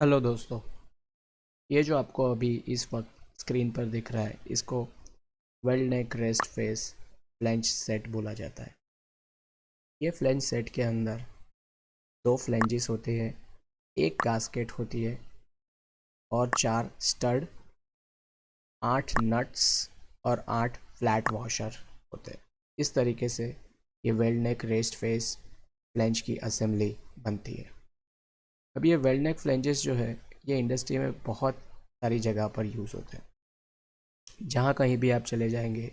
Hello दोस्तों। ये जो आपको अभी इस वक्त स्क्रीन पर दिख रहा है इसको वेल नेक रेस्ट फेस फ्लेंच सेट बोला जाता है। ये फ्लेंच सेट के अंदर दो फ्लेंजेस होते हैं, एक गास्केट होती है और 4 स्टड, 8 नट्स और 8 फ्लैट वॉशर होते हैं। इस तरीके से ये वेल नेक रेस्ट फेस फ्लेंच की असेंबली बनती है। अब ये वेल नेक फ्लेंजेस जो है ये इंडस्ट्री में बहुत सारी जगह पर यूज़ होते हैं। जहाँ कहीं भी आप चले जाएंगे,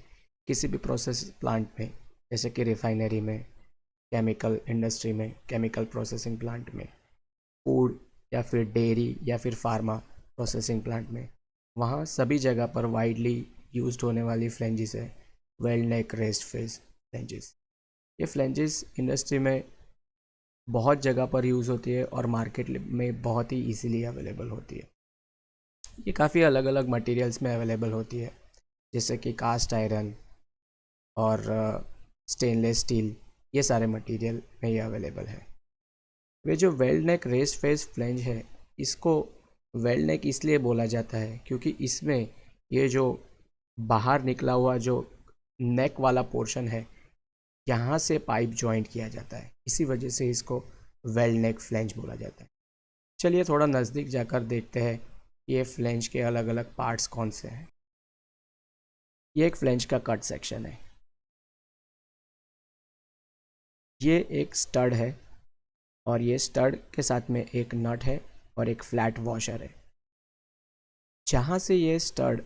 किसी भी प्रोसेस प्लांट में, जैसे कि रिफाइनरी में, केमिकल इंडस्ट्री में, केमिकल प्रोसेसिंग प्लांट में, फूड या फिर डेयरी या फिर फार्मा प्रोसेसिंग प्लांट में, वहाँ सभी जगह पर वाइडली यूज्ड होने वाली फ्लेंजेस है वेल नेक रेस्ट फेस फ्लेंजेस। ये फ्लेंजेस इंडस्ट्री में बहुत जगह पर यूज़ होती है और मार्केट में बहुत ही इजीली अवेलेबल होती है। ये काफ़ी अलग अलग मटेरियल्स में अवेलेबल होती है, जैसे कि कास्ट आयरन और स्टेनलेस स्टील, ये सारे मटेरियल में ये अवेलेबल है। वे जो वेल्ड नेक रेस्ट फेस फ्लेंज है, इसको वेल्ड नेक इसलिए बोला जाता है क्योंकि इसमें ये जो बाहर निकला हुआ जो नेक वाला पोर्शन है, यहाँ से पाइप जॉइंट किया जाता है, इसी वजह से इसको वेल्ड नेक फ्लेंज बोला जाता है। चलिए थोड़ा नज़दीक जाकर देखते हैं ये फ्लेंज के अलग अलग पार्ट्स कौन से हैं। ये एक फ्लेंज का कट सेक्शन है। ये एक स्टड है और ये स्टड के साथ में एक नट है और एक फ्लैट वॉशर है। जहाँ से ये स्टड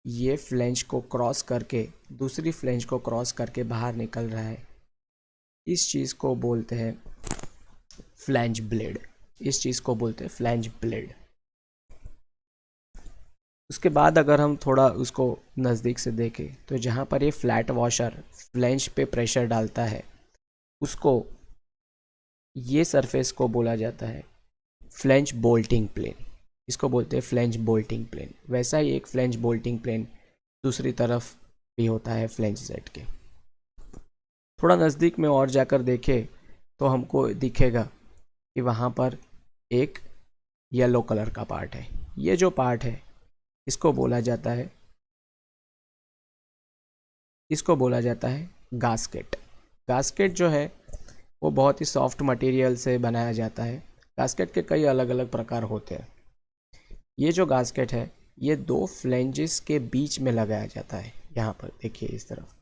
ये फ्लेंज को क्रॉस करके दूसरी फ्लेंज को क्रॉस करके बाहर निकल रहा है, इस चीज़ को बोलते हैं फ्लेंज ब्लेड। इस चीज़ को बोलते हैं फ्लेंज ब्लेड। उसके बाद अगर हम थोड़ा उसको नज़दीक से देखें तो जहाँ पर ये फ्लैट वॉशर फ्लेंज पे प्रेशर डालता है, उसको ये सरफेस को बोला जाता है फ्लेंज बोल्टिंग प्लेन। इसको बोलते हैं फ्लेंज बोल्टिंग प्लेन। वैसा ही एक फ्लेंज बोल्टिंग प्लेन दूसरी तरफ भी होता है फ्लेंज सेट के। थोड़ा नज़दीक में और जाकर देखें तो हमको दिखेगा कि वहाँ पर एक येलो कलर का पार्ट है। ये जो पार्ट है इसको बोला जाता है गास्केट। गास्केट जो है वो बहुत ही सॉफ्ट मटेरियल से बनाया जाता है। गास्केट के कई अलग अलग प्रकार होते हैं। ये जो गास्केट है ये दो फ्लेंजेस के बीच में लगाया जाता है। यहाँ पर देखिए इस तरफ।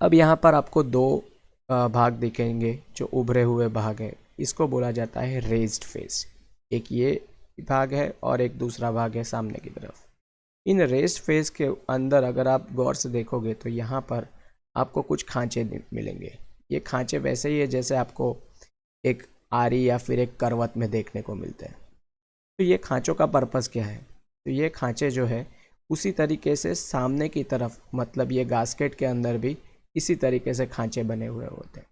अब यहाँ पर आपको दो भाग दिखेंगे जो उभरे हुए भाग हैं। इसको बोला जाता है रेज्ड फेस। एक ये भाग है और एक दूसरा भाग है सामने की तरफ। इन रेज्ड फेस के अंदर अगर आप गौर से देखोगे तो यहाँ पर आपको कुछ खांचे मिलेंगे। ये खांचे वैसे ही है जैसे आपको एक आरी या फिर एक करवत में देखने को मिलते हैं। तो ये खांचों का पर्पस क्या है? तो ये खांचे जो है उसी तरीके से सामने की तरफ, मतलब ये गास्केट के अंदर भी इसी तरीके से खांचे बने हुए होते हैं।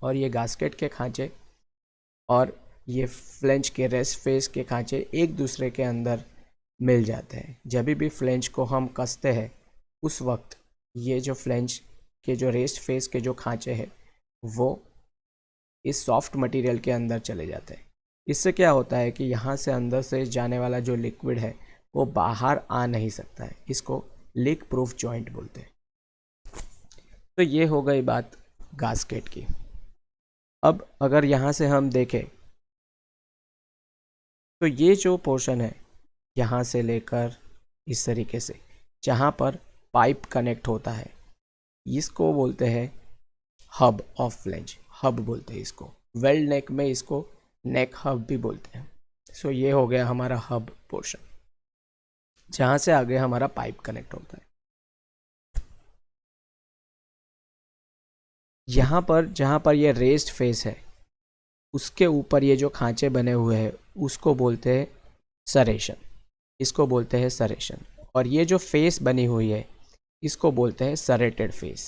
और ये गास्केट के खांचे और ये फ्लेंच के रेस्ट फेस के खांचे एक दूसरे के अंदर मिल जाते हैं। जब भी फ्लेंच को हम कसते हैं उस वक्त ये जो फ्लेंच के जो रेस्ट फेस के जो खांचे हैं वो इस सॉफ्ट मटेरियल के अंदर चले जाते हैं। इससे क्या होता है कि यहाँ से अंदर से जाने वाला जो लिक्विड है वो बाहर आ नहीं सकता है। इसको लीक प्रूफ जॉइंट बोलते हैं। तो ये हो गई बात गास्केट की। अब अगर यहाँ से हम देखें तो ये जो पोर्शन है यहाँ से लेकर इस तरीके से जहाँ पर पाइप कनेक्ट होता है, इसको बोलते हैं हब ऑफ फ्लेंज। हब बोलते हैं इसको। वेल्ड नेक में इसको नेक हब भी बोलते हैं। सो ये हो गया हमारा हब पोर्शन, जहाँ से आगे हमारा पाइप कनेक्ट होता है। यहाँ पर जहाँ पर ये रेस्ड फेस है उसके ऊपर ये जो खांचे बने हुए हैं उसको बोलते हैं सरेशन। इसको बोलते हैं सरेशन। और ये जो फेस बनी हुई है इसको बोलते हैं सरेटेड फेस।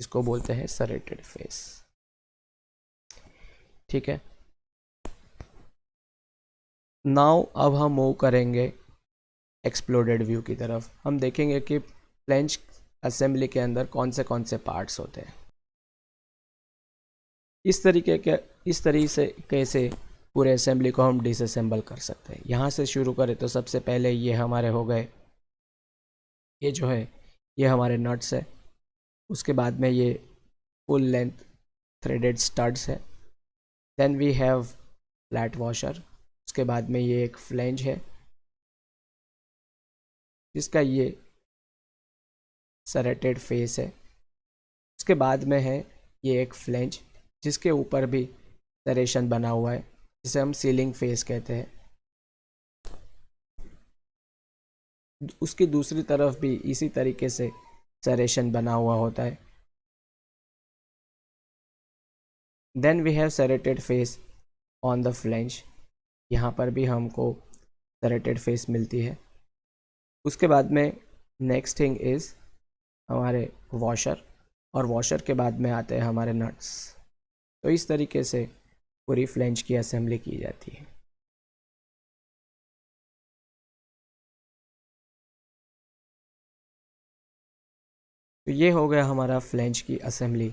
इसको बोलते हैं सरेटेड फेस। ठीक है। नाउ अब हम मूव करेंगे एक्सप्लोडेड व्यू की तरफ। हम देखेंगे कि फ्लेंच असेंबली के अंदर कौन से पार्ट्स होते हैं। इस तरीके के इस तरीके से पूरे असेंबली को हम डिसअसेंबल कर सकते हैं। यहाँ से शुरू करें तो सबसे पहले ये हमारे हो गए, ये जो है ये हमारे नट्स है। उसके बाद में ये फुल लेंथ थ्रेडेड स्टड्स है। Then we have flat washer. उसके बाद में ये एक फ्लेंज है जिसका ये सरेटेड फेस है। उसके बाद में है ये एक फ्लेंज जिसके ऊपर भी सरेशन बना हुआ है, जिसे हम सीलिंग फेस कहते हैं। उसकी दूसरी तरफ भी इसी तरीके से सरेशन बना हुआ होता है। Then we have serrated face on the flange. यहाँ पर भी हमको सरेटेड फेस मिलती है। उसके बाद में नेक्स्ट थिंग इज़ हमारे वॉशर, और वॉशर के बाद में आते हैं हमारे नट्स। तो इस तरीके से पूरी फ्लेंज की असेंबली की जाती है। तो ये हो गया हमारा फ्लेंज की असेंबली।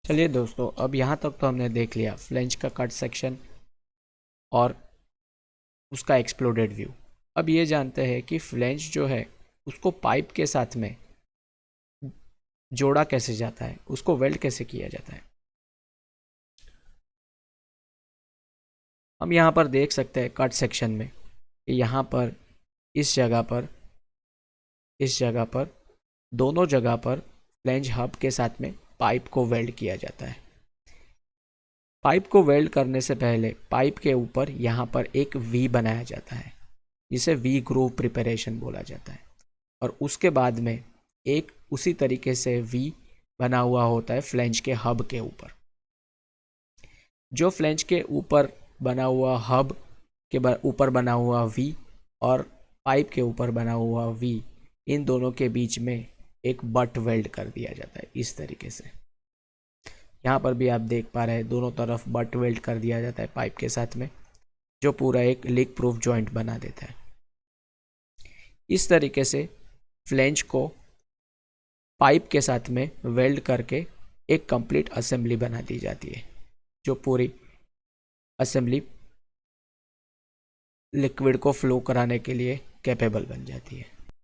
चलिए दोस्तों, अब यहाँ तक तो हमने देख लिया फ्लेंज का कट सेक्शन और उसका एक्सप्लोडेड व्यू। अब ये जानते हैं कि फ्लेंज जो है उसको पाइप के साथ में जोड़ा कैसे जाता है, उसको वेल्ड कैसे किया जाता है। हम यहाँ पर देख सकते हैं कट सेक्शन में कि यहाँ पर इस जगह पर दोनों जगह पर फ्लेंज हब के साथ में पाइप को वेल्ड किया जाता है। पाइप को वेल्ड करने से पहले पाइप के ऊपर यहाँ पर एक वी बनाया जाता है जिसे वी ग्रूव प्रिपरेशन बोला जाता है, और उसके बाद में एक उसी तरीके से वी बना हुआ होता है फ्लेंज के हब के ऊपर। जो फ्लेंज के ऊपर बना हुआ हब के ऊपर बना हुआ वी और पाइप के ऊपर बना हुआ वी, इन दोनों के बीच में एक बट वेल्ड कर दिया जाता है इस तरीके से। यहाँ पर भी आप देख पा रहे हैं दोनों तरफ बट वेल्ड कर दिया जाता है पाइप के साथ में, जो पूरा एक लीक प्रूफ जॉइंट बना देता है। इस तरीके से फ्लेंज को पाइप के साथ में वेल्ड करके एक कंप्लीट असेंबली बना दी जाती है, जो पूरी असेंबली लिक्विड को फ्लो कराने के लिए कैपेबल बन जाती है।